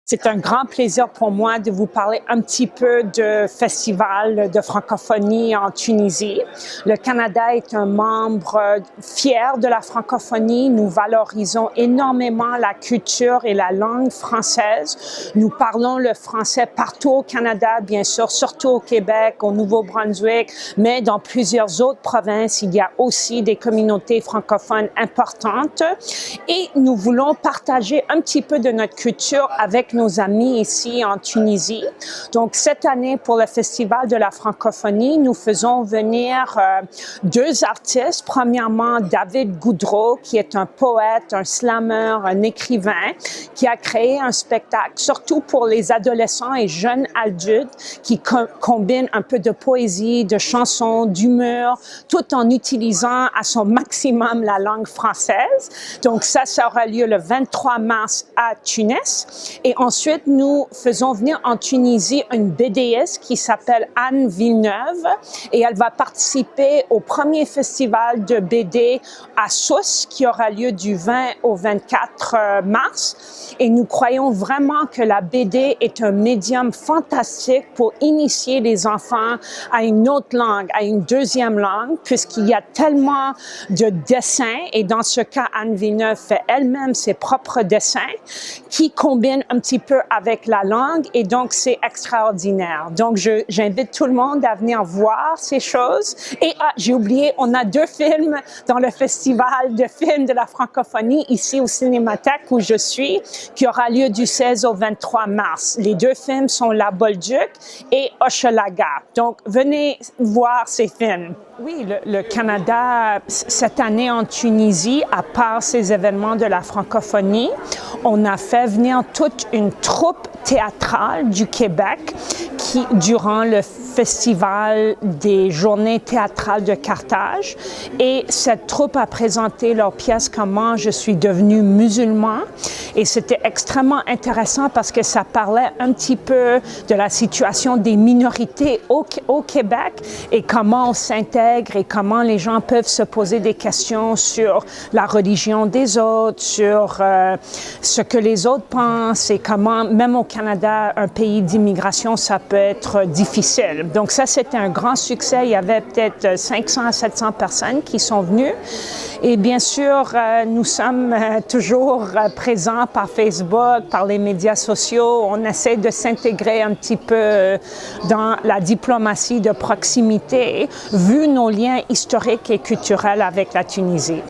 C'est un grand plaisir pour moi de vous parler un petit peu de festival de francophonie en Tunisie. Le Canada est un membre fier de la francophonie. Nous valorisons énormément la culture et la langue française. Nous parlons le français partout au Canada, bien sûr, surtout au Québec, au Nouveau-Brunswick, mais dans plusieurs autres provinces, il y a aussi des communautés francophones importantes. Et nous voulons partager un petit peu de notre culture avec nos amis ici en Tunisie. Donc, cette année, pour le Festival de la francophonie, nous faisons venir deux artistes. Premièrement, David Goudreau, qui est un poète, un slammer, un écrivain, qui a créé un spectacle, surtout pour les adolescents et jeunes adultes, qui combine un peu de poésie, de chansons, d'humour, tout en utilisant à son maximum la langue française. Donc, ça aura lieu le 23 mars à Tunis. Et ensuite, nous faisons venir en Tunisie une BDiste qui s'appelle Anne Villeneuve et elle va participer au premier festival de BD à Sousse qui aura lieu du 20 au 24 mars. Et nous croyons vraiment que la BD est un médium fantastique pour initier les enfants à une autre langue, à une deuxième langue, puisqu'il y a tellement de dessins et dans ce cas, Anne Villeneuve fait elle-même ses propres dessins qui combinent un petit peu avec la langue et donc c'est extraordinaire. Donc j'invite tout le monde à venir voir ces choses. Et j'ai oublié, on a deux films dans le festival de films de la francophonie ici au Cinémathèque où je suis, qui aura lieu du 16 au 23 mars. Les deux films sont La Bolduc et Hochelaga. Donc venez voir ces films. Oui, le Canada, cette année en Tunisie, à part ces événements de la francophonie, on a fait venir toute une troupe théâtrale du Québec qui, durant le festival des journées théâtrales de Carthage, et cette troupe a présenté leur pièce Comment je suis devenu musulman, et c'était extrêmement intéressant parce que ça parlait un petit peu de la situation des minorités au Québec et comment on s'intègre et comment les gens peuvent se poser des questions sur la religion des autres, sur ce que les autres pensent et comment, même au Canada, un pays d'immigration, ça peut être difficile. Donc ça, c'était un grand succès. Il y avait peut-être 500 à 700 personnes qui sont venues. Et bien sûr, nous sommes toujours présents par Facebook, par les médias sociaux. On essaie de s'intégrer un petit peu dans la diplomatie de proximité, vu nos liens historiques et culturels avec la Tunisie.